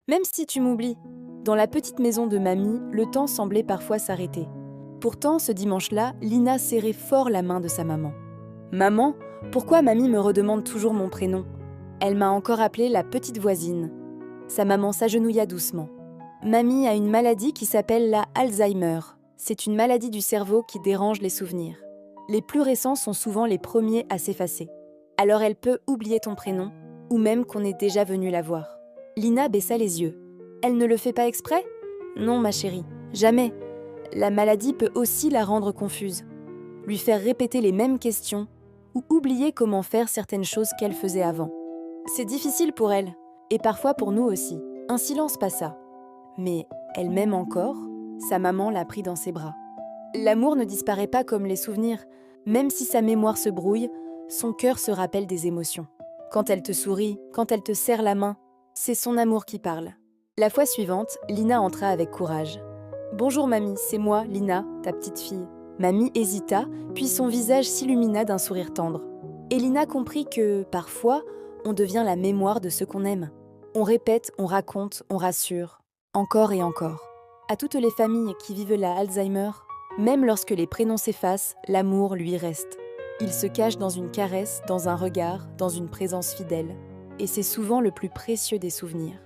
Même si tu m'oublies. Dans la petite maison de mamie, le temps semblait parfois s'arrêter. Pourtant, ce dimanche-là, Lina serrait fort la main de sa maman. Maman, pourquoi mamie me redemande toujours mon prénom? Elle m'a encore appelée la petite voisine. Sa maman s'agenouilla doucement. Mamie a une maladie qui s'appelle la Alzheimer. C'est une maladie du cerveau qui dérange les souvenirs. Les plus récents sont souvent les premiers à s'effacer. Alors elle peut oublier ton prénom, ou même qu'on est déjà venu la voir. Lina baissa les yeux. Elle ne le fait pas exprès? Non, ma chérie, jamais. La maladie peut aussi la rendre confuse. Lui faire répéter les mêmes questions, ou oublier comment faire certaines choses qu'elle faisait avant. C'est difficile pour elle, et parfois pour nous aussi. Un silence passa. Mais elle m'aime encore, sa maman l'a pris dans ses bras. L'amour ne disparaît pas comme les souvenirs. Même si sa mémoire se brouille, son cœur se rappelle des émotions. Quand elle te sourit, quand elle te serre la main, c'est son amour qui parle. La fois suivante, Lina entra avec courage. « Bonjour mamie, c'est moi, Lina, ta petite fille. » Mamie hésita, puis son visage s'illumina d'un sourire tendre. Et Lina comprit que, parfois, on devient la mémoire de ceux qu'on aime. On répète, on raconte, on rassure. Encore et encore. À toutes les familles qui vivent la Alzheimer, même lorsque les prénoms s'effacent, l'amour lui reste. Il se cache dans une caresse, dans un regard, dans une présence fidèle. Et c'est souvent le plus précieux des souvenirs.